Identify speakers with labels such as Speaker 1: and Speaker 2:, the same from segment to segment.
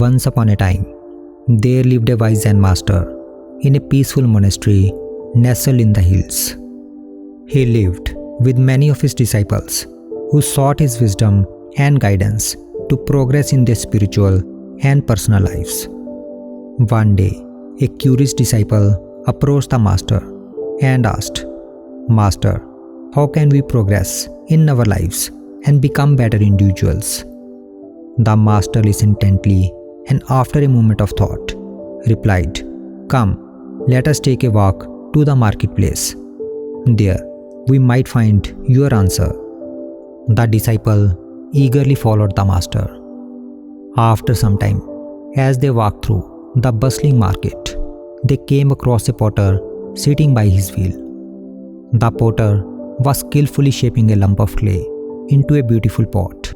Speaker 1: Once upon a time, there lived a wise Zen master in a peaceful monastery nestled in the hills. He lived with many of his disciples who sought his wisdom and guidance to progress in their spiritual and personal lives. One day, a curious disciple approached the master and asked, "Master, how can we progress in our lives and become better individuals?" The master listened intently and after a moment of thought, replied, "Come, let us take a walk to the marketplace. There, we might find your answer." The disciple eagerly followed the master. After some time, as they walked through the bustling market, they came across a potter sitting by his wheel. The potter was skillfully shaping a lump of clay into a beautiful pot.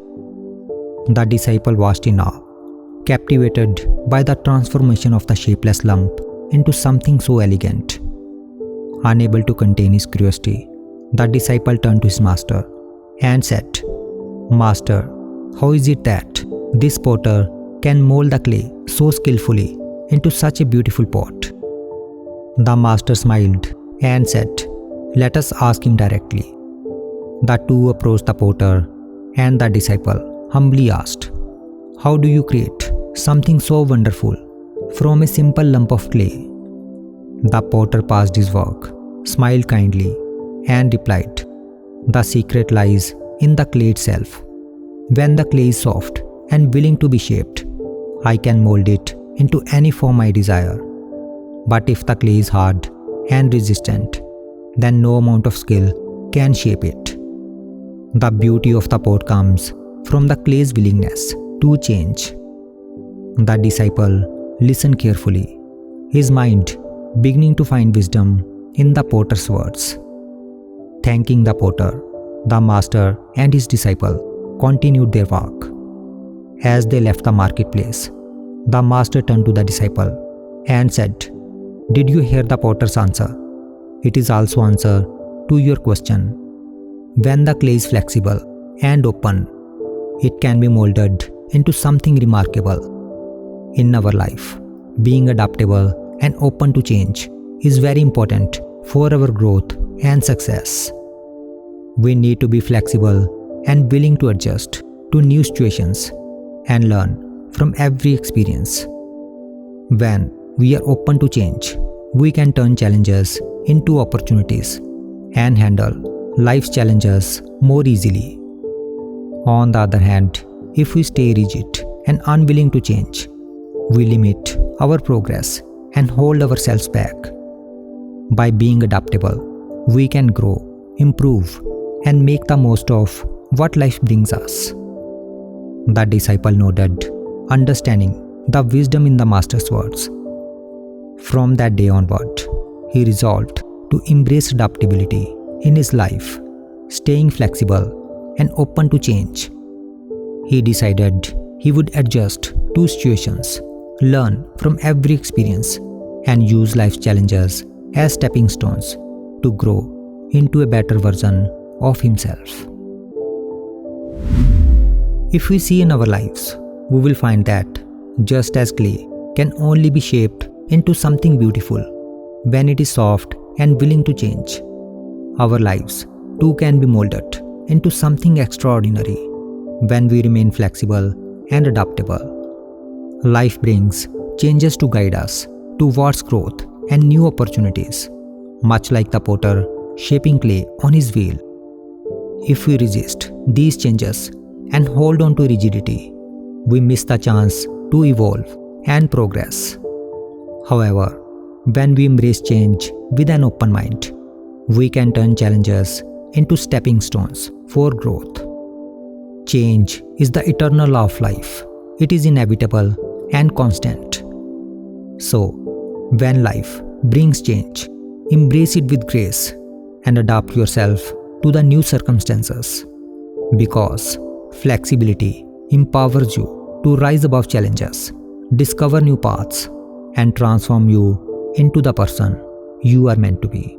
Speaker 1: The disciple watched in awe, captivated by the transformation of the shapeless lump into something so elegant. Unable to contain his curiosity, the disciple turned to his master and said, "Master, how is it that this potter can mold the clay so skillfully into such a beautiful pot?" The master smiled and said, "Let us ask him directly." The two approached the potter, and the disciple humbly asked, "How do you create something so wonderful from a simple lump of clay?" The potter paused his work, smiled kindly, and replied, "The secret lies in the clay itself. When the clay is soft and willing to be shaped, I can mold it into any form I desire. But if the clay is hard and resistant, then no amount of skill can shape it." The beauty of the pot comes from the clay's willingness to change. The disciple listened carefully, his mind beginning to find wisdom in the potter's words. Thanking the potter, the master and his disciple continued their walk. As they left the marketplace, the master turned to the disciple and said, "Did you hear the potter's answer? It is also answer to your question. When the clay is flexible and open, it can be molded into something remarkable." In our life, being adaptable and open to change is very important for our growth and success. We need to be flexible and willing to adjust to new situations and learn from every experience. When we are open to change, we can turn challenges into opportunities and handle life's challenges more easily. On the other hand, if we stay rigid and unwilling to change, we limit our progress and hold ourselves back. By being adaptable, we can grow, improve, and make the most of what life brings us. The disciple nodded, understanding the wisdom in the master's words. From that day onward, he resolved to embrace adaptability in his life, staying flexible and open to change. He decided he would adjust to situations, learn from every experience, and use life's challenges as stepping stones to grow into a better version of himself. If we see in our lives, we will find that just as clay can only be shaped into something beautiful when it is soft and willing to change, our lives too can be molded into something extraordinary when we remain flexible and adaptable. Life brings changes to guide us towards growth and new opportunities, much like the potter shaping clay on his wheel. If we resist these changes and hold on to rigidity, we miss the chance to evolve and progress. However, when we embrace change with an open mind, we can turn challenges into stepping stones for growth. Change is the eternal law of life. It is inevitable and constant. So, when life brings change, embrace it with grace and adapt yourself to the new circumstances, because flexibility empowers you to rise above challenges, discover new paths, and transform you into the person you are meant to be.